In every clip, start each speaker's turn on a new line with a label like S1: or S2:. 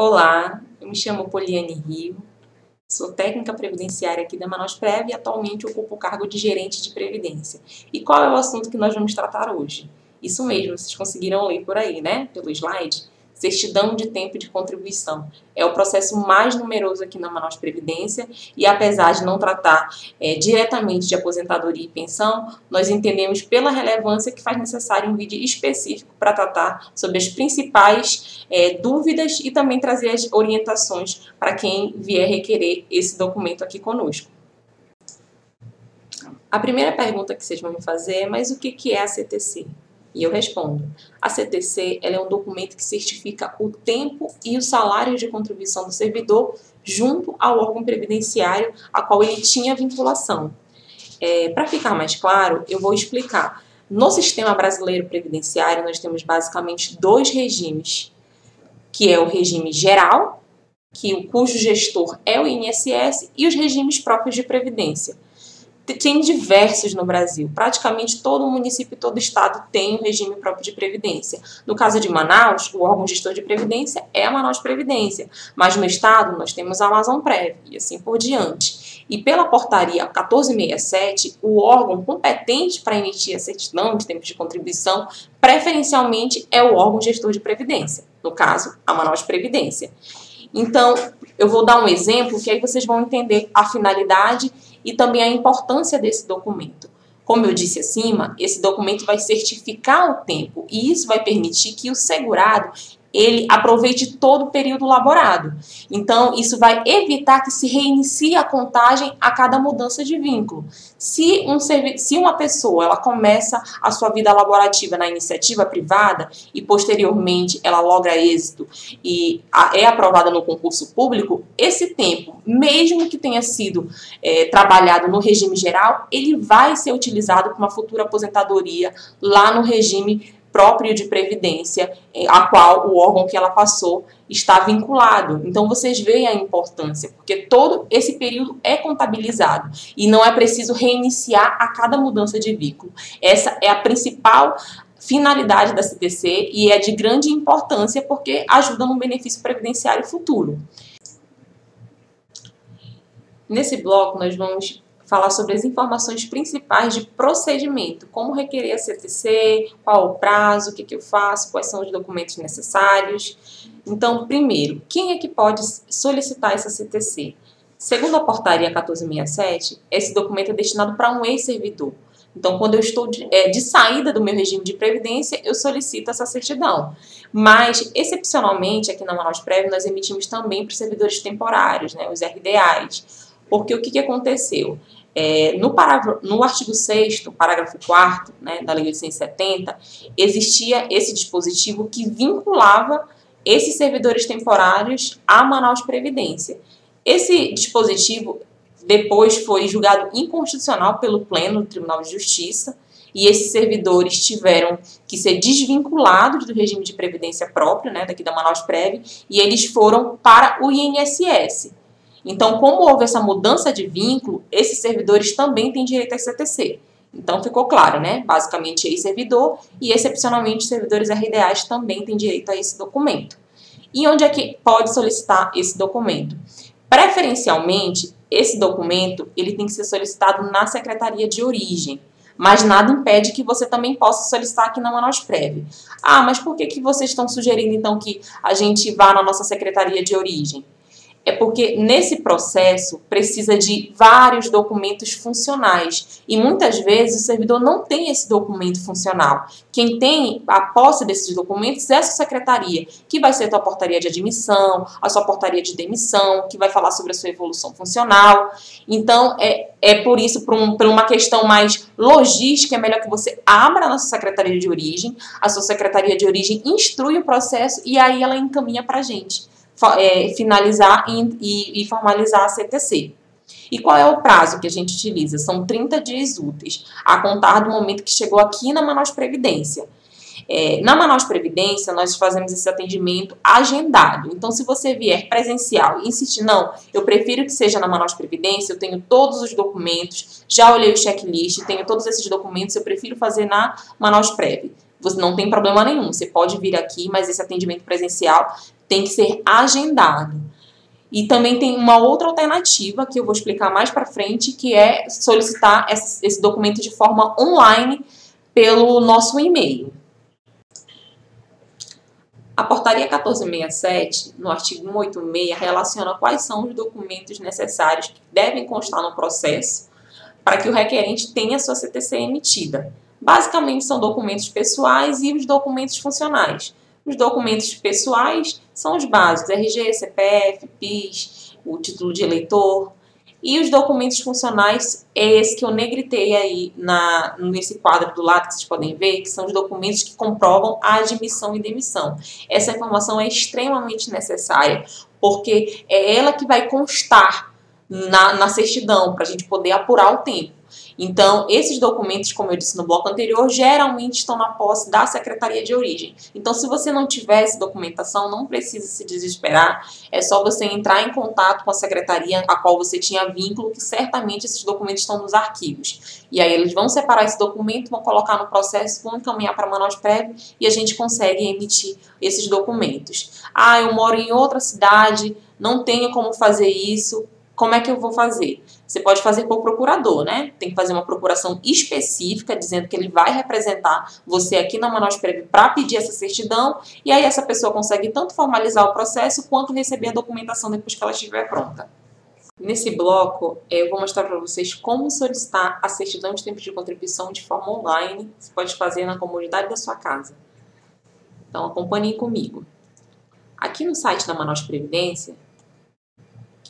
S1: Olá, eu me chamo Poliane Rio, sou técnica previdenciária aqui da Manausprev e atualmente ocupo o cargo de gerente de previdência. E qual é o assunto que nós vamos tratar hoje? Isso mesmo, vocês conseguiram ler por aí, né? Pelo slide. Certidão de tempo de contribuição. É o processo mais numeroso aqui na Manaus Previdência e apesar de não tratar diretamente de aposentadoria e pensão, nós entendemos pela relevância que faz necessário um vídeo específico para tratar sobre as principais dúvidas e também trazer as orientações para quem vier requerer esse documento aqui conosco. A primeira pergunta que vocês vão me fazer é: mas o que é a CTC? E eu respondo: a CTC ela é um documento que certifica o tempo e o salário de contribuição do servidor junto ao órgão previdenciário a qual ele tinha vinculação. Para ficar mais claro, eu vou explicar. No sistema brasileiro previdenciário, nós temos basicamente dois regimes, que é o regime geral, cujo gestor é o INSS, e os regimes próprios de previdência. Tem diversos no Brasil. Praticamente todo município e todo estado tem um regime próprio de previdência. No caso de Manaus, o órgão gestor de previdência é a Manaus Previdência, mas no estado nós temos a Amazonprev e assim por diante. E pela portaria 1467, o órgão competente para emitir a certidão de tempo de contribuição preferencialmente é o órgão gestor de previdência, no caso, a Manaus Previdência. Então, eu vou dar um exemplo que aí vocês vão entender a finalidade e também a importância desse documento. Como eu disse acima, esse documento vai certificar o tempo e isso vai permitir que o segurado ele aproveite todo o período laborado. Então, isso vai evitar que se reinicie a contagem a cada mudança de vínculo. Se uma pessoa ela começa a sua vida laborativa na iniciativa privada e posteriormente ela logra êxito e é aprovada no concurso público, esse tempo, mesmo que tenha sido trabalhado no regime geral, ele vai ser utilizado para uma futura aposentadoria lá no regime próprio de previdência, a qual o órgão que ela passou está vinculado. Então, vocês veem a importância, porque todo esse período é contabilizado e não é preciso reiniciar a cada mudança de vínculo. Essa é a principal finalidade da CTC e é de grande importância porque ajuda no benefício previdenciário futuro. Nesse bloco, nós vamos falar sobre as informações principais de procedimento, como requerer a CTC, qual o prazo, o que eu faço, quais são os documentos necessários. Então, primeiro, quem é que pode solicitar essa CTC? Segundo a portaria 1467, esse documento é destinado para um ex-servidor. Então, quando eu estou de saída do meu regime de previdência, eu solicito essa certidão. Mas, excepcionalmente, aqui na Manausprev, nós emitimos também para os servidores temporários, né, os RDAs. Porque o que aconteceu? No artigo 6º, parágrafo 4º, né, da Lei 870, existia esse dispositivo que vinculava esses servidores temporários à Manaus Previdência. Esse dispositivo depois foi julgado inconstitucional pelo Pleno do Tribunal de Justiça e esses servidores tiveram que ser desvinculados do regime de previdência próprio, né, daqui da Manausprev, e eles foram para o INSS. Então, como houve essa mudança de vínculo, esses servidores também têm direito a CTC. Então, ficou claro, né? Basicamente, ex-servidor e, excepcionalmente, servidores RDAs também têm direito a esse documento. E onde é que pode solicitar esse documento? Preferencialmente, esse documento ele tem que ser solicitado na Secretaria de Origem, mas nada impede que você também possa solicitar aqui na Manausprev. Ah, mas por que vocês estão sugerindo, então, que a gente vá na nossa Secretaria de Origem? É porque nesse processo precisa de vários documentos funcionais e muitas vezes o servidor não tem esse documento funcional. Quem tem a posse desses documentos é a sua secretaria, que vai ser a sua portaria de admissão, a sua portaria de demissão, que vai falar sobre a sua evolução funcional. Então, por isso, por uma questão mais logística, é melhor que você abra a nossa secretaria de origem, a sua secretaria de origem instrui o processo e aí ela encaminha para a gente finalizar e formalizar a CTC. E qual é o prazo que a gente utiliza? São 30 dias úteis, a contar do momento que chegou aqui na Manaus Previdência. Na Manaus Previdência, nós fazemos esse atendimento agendado. Então, se você vier presencial e insistir, não, eu prefiro que seja na Manaus Previdência, eu tenho todos os documentos, já olhei o checklist, tenho todos esses documentos, eu prefiro fazer na Manausprev. Você não tem problema nenhum, você pode vir aqui, mas esse atendimento presencial tem que ser agendado. E também tem uma outra alternativa que eu vou explicar mais para frente, que é solicitar esse documento de forma online pelo nosso e-mail. A portaria 1467, no artigo 186, relaciona quais são os documentos necessários que devem constar no processo para que o requerente tenha sua CTC emitida. Basicamente, são documentos pessoais e os documentos funcionais. Os documentos pessoais são os básicos, RG, CPF, PIS, o título de eleitor. E os documentos funcionais é esse que eu negritei aí nesse quadro do lado que vocês podem ver, que são os documentos que comprovam a admissão e demissão. Essa informação é extremamente necessária, porque é ela que vai constar na certidão, para a gente poder apurar o tempo. Então, esses documentos, como eu disse no bloco anterior, geralmente estão na posse da Secretaria de Origem. Então, se você não tiver essa documentação, não precisa se desesperar. É só você entrar em contato com a secretaria a qual você tinha vínculo, que certamente esses documentos estão nos arquivos. E aí eles vão separar esse documento, vão colocar no processo, vão encaminhar para a Manaus Prev e a gente consegue emitir esses documentos. Ah, eu moro em outra cidade, não tenho como fazer isso. Como é que eu vou fazer? Você pode fazer por procurador, né? Tem que fazer uma procuração específica, dizendo que ele vai representar você aqui na Manaus Prev para pedir essa certidão, e aí essa pessoa consegue tanto formalizar o processo, quanto receber a documentação depois que ela estiver pronta. Nesse bloco, eu vou mostrar para vocês como solicitar a certidão de tempo de contribuição de forma online. Você pode fazer na comodidade da sua casa. Então, acompanhem comigo. Aqui no site da Manaus Previdência,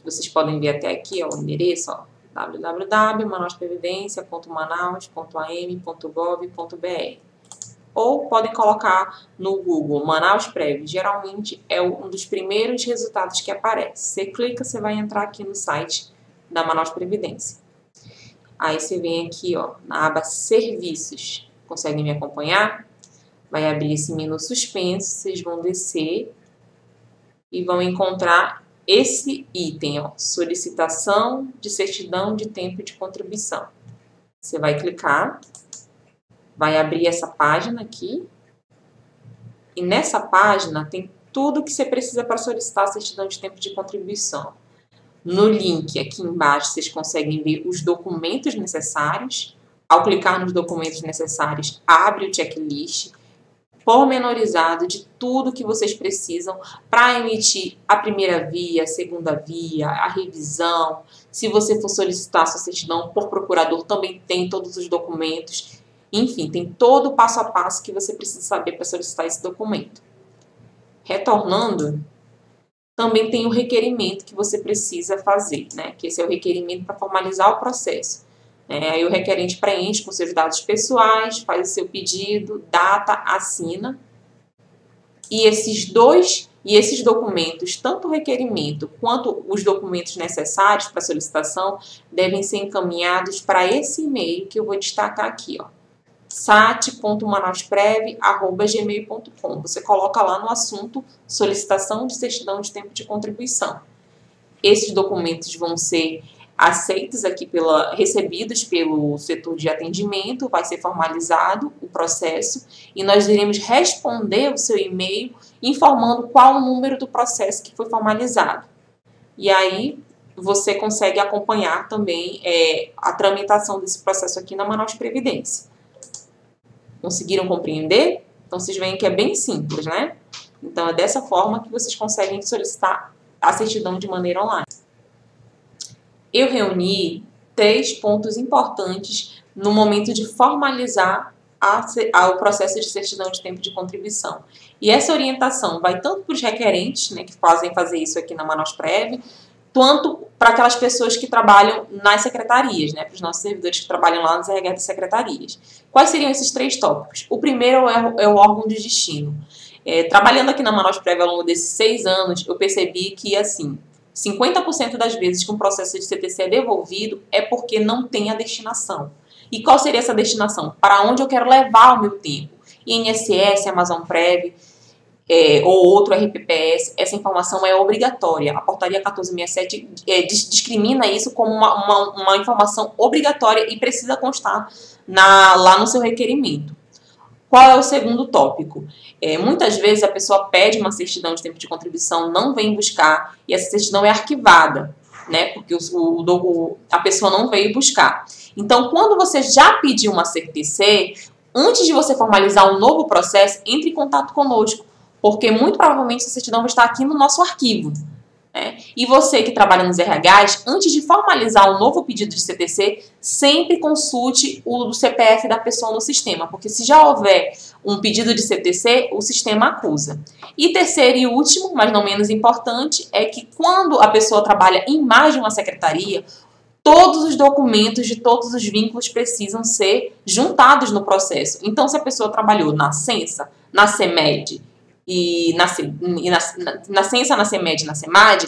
S1: vocês podem ver até aqui, ó, o endereço, www.manausprevidência.manaus.am.gov.br, ou podem colocar no Google Manaus Prev. Geralmente é um dos primeiros resultados que aparece. Você clica, você vai entrar aqui no site da Manaus Previdência. Aí você vem aqui, ó, na aba Serviços. Conseguem me acompanhar? Vai abrir esse menu suspenso, vocês vão descer e vão encontrar esse item, ó, solicitação de certidão de tempo de contribuição. Você vai clicar, vai abrir essa página aqui, e nessa página tem tudo que você precisa para solicitar a certidão de tempo de contribuição. No link aqui embaixo vocês conseguem ver os documentos necessários. Ao clicar nos documentos necessários, abre o checklist pormenorizado de tudo que vocês precisam para emitir a primeira via, a segunda via, a revisão. Se você for solicitar a sua certidão por procurador, também tem todos os documentos. Enfim, tem todo o passo a passo que você precisa saber para solicitar esse documento. Retornando, também tem o requerimento que você precisa fazer, né? Que esse é o requerimento para formalizar o processo. Aí o requerente preenche com seus dados pessoais, faz o seu pedido, data, assina. E esses documentos, tanto o requerimento quanto os documentos necessários para a solicitação, devem ser encaminhados para esse e-mail que eu vou destacar aqui, ó, sat.manausprev@gmail.com. Você coloca lá no assunto solicitação de certidão de tempo de contribuição. Esses documentos vão ser aceitos aqui recebidos pelo setor de atendimento, vai ser formalizado o processo e nós iremos responder o seu e-mail informando qual o número do processo que foi formalizado. E aí você consegue acompanhar também a tramitação desse processo aqui na Manaus Previdência. Conseguiram compreender? Então vocês veem que é bem simples, né? Então é dessa forma que vocês conseguem solicitar a certidão de maneira online. Eu reuni 3 pontos importantes no momento de formalizar o processo de certidão de tempo de contribuição. E essa orientação vai tanto para os requerentes, né, que fazem fazer isso aqui na Manaus Prev, quanto para aquelas pessoas que trabalham nas secretarias, né, para os nossos servidores que trabalham lá nas RH das secretarias. Quais seriam esses 3 tópicos? O primeiro é o órgão de destino. Trabalhando aqui na Manaus Prev ao longo desses 6 anos, eu percebi que, assim, 50% das vezes que um processo de CTC é devolvido é porque não tem a destinação. E qual seria essa destinação? Para onde eu quero levar o meu tempo? INSS, Amazon Prev ou outro RPPS, essa informação é obrigatória. A portaria 1467 discrimina isso como uma informação obrigatória e precisa constar lá no seu requerimento. Qual é o segundo tópico? Muitas vezes a pessoa pede uma certidão de tempo de contribuição, não vem buscar e essa certidão é arquivada, né? Porque a pessoa não veio buscar. Então, quando você já pediu uma CRTC, antes de você formalizar um novo processo, entre em contato conosco, porque muito provavelmente essa certidão vai estar aqui no nosso arquivo. E você que trabalha nos RHs, antes de formalizar um novo pedido de CTC, sempre consulte o CPF da pessoa no sistema, porque se já houver um pedido de CTC, o sistema acusa. E terceiro e último, mas não menos importante, é que quando a pessoa trabalha em mais de uma secretaria, todos os documentos de todos os vínculos precisam ser juntados no processo. Então, se a pessoa trabalhou na Censa, na CEMED, e na Censa, na CEMED e na CEMAD,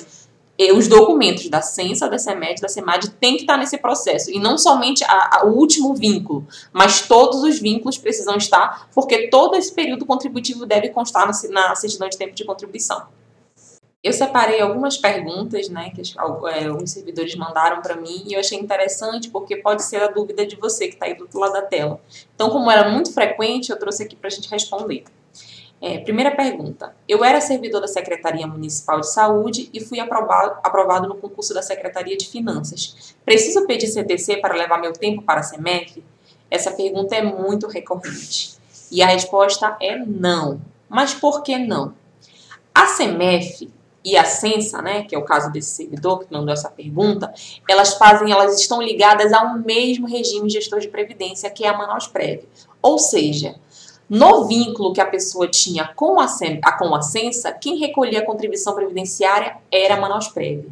S1: os documentos da Censa, da CEMED e da CEMAD têm que estar nesse processo. E não somente o último vínculo, mas todos os vínculos precisam estar, porque todo esse período contributivo deve constar na certidão de tempo de contribuição. Eu separei algumas perguntas, né, que alguns servidores mandaram para mim e eu achei interessante porque pode ser a dúvida de você que está aí do outro lado da tela. Então, como era muito frequente, eu trouxe aqui para a gente responder. Primeira pergunta. Eu era servidor da Secretaria Municipal de Saúde e fui aprovado no concurso da Secretaria de Finanças. Preciso pedir CTC para levar meu tempo para a CEMEF? Essa pergunta é muito recorrente. E a resposta é não. Mas por que não? A CEMEF e a Censa, né, que é o caso desse servidor que mandou essa pergunta, elas estão ligadas ao mesmo regime gestor de previdência, que é a Manausprev. Ou seja, no vínculo que a pessoa tinha com a Censa, quem recolhia a contribuição previdenciária era a Manausprev.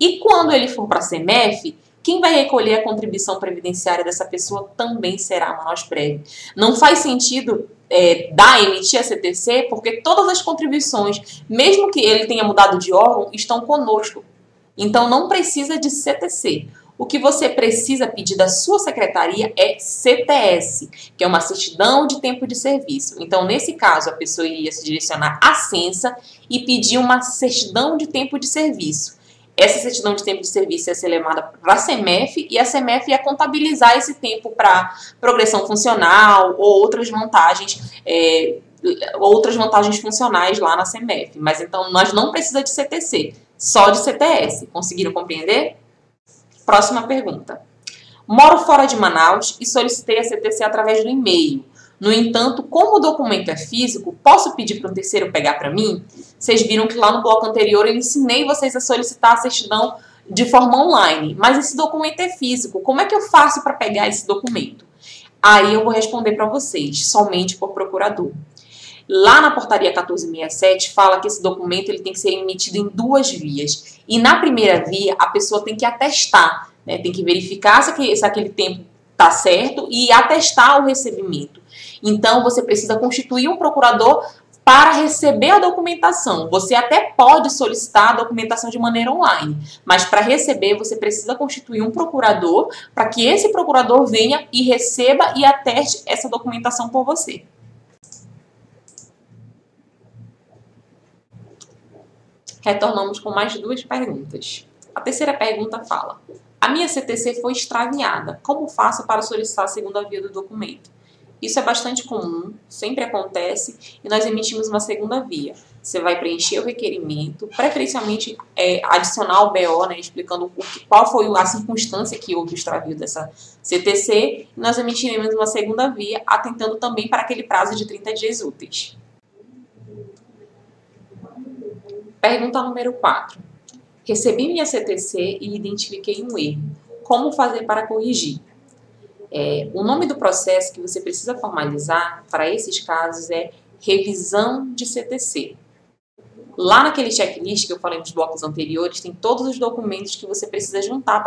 S1: E quando ele for para a CEMEF, quem vai recolher a contribuição previdenciária dessa pessoa também será a Manausprev. Não faz sentido emitir a CTC, porque todas as contribuições, mesmo que ele tenha mudado de órgão, estão conosco. Então não precisa de CTC. O que você precisa pedir da sua secretaria é CTS, que é uma certidão de tempo de serviço. Então, nesse caso, a pessoa iria se direcionar à Censa e pedir uma certidão de tempo de serviço. Essa certidão de tempo de serviço ia ser levada para a CEMEF e a CEMEF ia contabilizar esse tempo para progressão funcional ou outras vantagens funcionais lá na CEMEF. Mas então, nós não precisamos de CTC, só de CTS. Conseguiram compreender? Próxima pergunta. Moro fora de Manaus e solicitei a CTC através do e-mail. No entanto, como o documento é físico, posso pedir para um terceiro pegar para mim? Vocês viram que lá no bloco anterior eu ensinei vocês a solicitar a certidão de forma online. Mas esse documento é físico. Como é que eu faço para pegar esse documento? Aí eu vou responder para vocês, somente por procurador. Lá na portaria 1467 fala que esse documento ele tem que ser emitido em 2 vias. E na primeira via, a pessoa tem que atestar, né? Tem que verificar se aquele tempo está certo e atestar o recebimento. Então, você precisa constituir um procurador para receber a documentação. Você até pode solicitar a documentação de maneira online, mas para receber, você precisa constituir um procurador para que esse procurador venha e receba e ateste essa documentação por você. Retornamos com mais 2 perguntas. A terceira pergunta fala: a minha CTC foi extraviada. Como faço para solicitar a segunda via do documento? Isso é bastante comum, sempre acontece, e nós emitimos uma segunda via. Você vai preencher o requerimento, preferencialmente adicionar o BO, né, explicando qual foi a circunstância que houve o extravio dessa CTC, e nós emitiremos uma segunda via, atentando também para aquele prazo de 30 dias úteis. Pergunta número 4. Recebi minha CTC e identifiquei um erro. Como fazer para corrigir? O nome do processo que você precisa formalizar para esses casos é revisão de CTC. Lá naquele checklist que eu falei nos blocos anteriores, tem todos os documentos que você precisa juntar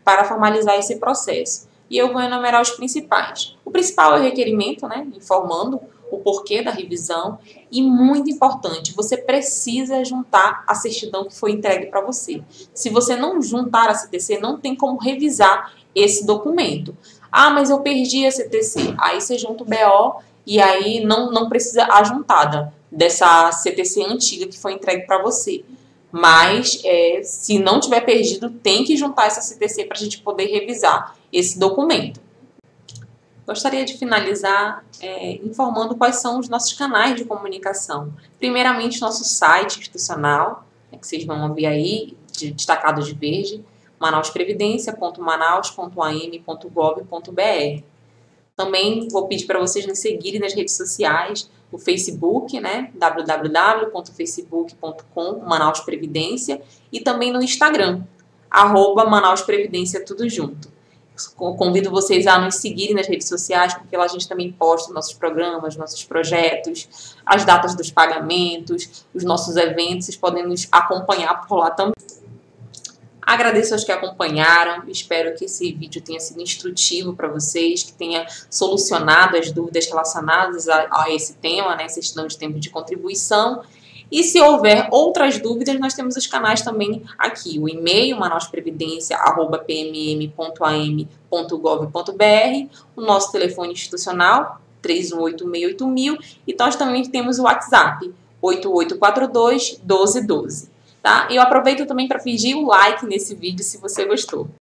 S1: para formalizar esse processo. E eu vou enumerar os principais. O principal é o requerimento, né, informando o porquê da revisão. E muito importante, você precisa juntar a certidão que foi entregue para você. Se você não juntar a CTC, não tem como revisar esse documento. Ah, mas eu perdi a CTC. Aí você junta o BO e aí não precisa a juntada dessa CTC antiga que foi entregue para você. Mas, se não tiver perdido, tem que juntar essa CTC para a gente poder revisar esse documento. Gostaria de finalizar informando quais são os nossos canais de comunicação. Primeiramente, nosso site institucional, que vocês vão ver aí, destacado de verde, manausprevidencia.manaus.am.gov.br. Também vou pedir para vocês nos seguirem nas redes sociais, o Facebook, né, www.facebook.com/manausprevidência, e também no Instagram, @manausprevidência tudo junto. Convido vocês a nos seguirem nas redes sociais, porque lá a gente também posta nossos programas, nossos projetos, as datas dos pagamentos, os nossos eventos, vocês podem nos acompanhar por lá também. Agradeço aos que acompanharam, espero que esse vídeo tenha sido instrutivo para vocês, que tenha solucionado as dúvidas relacionadas a esse tema, né, certidão de tempo de contribuição. E se houver outras dúvidas, nós temos os canais também aqui, o e-mail manausprevidencia@pmm.am.gov.br, o nosso telefone institucional 31868000 e nós também temos o WhatsApp 8842 1212. Tá? E eu aproveito também para pedir o like nesse vídeo se você gostou.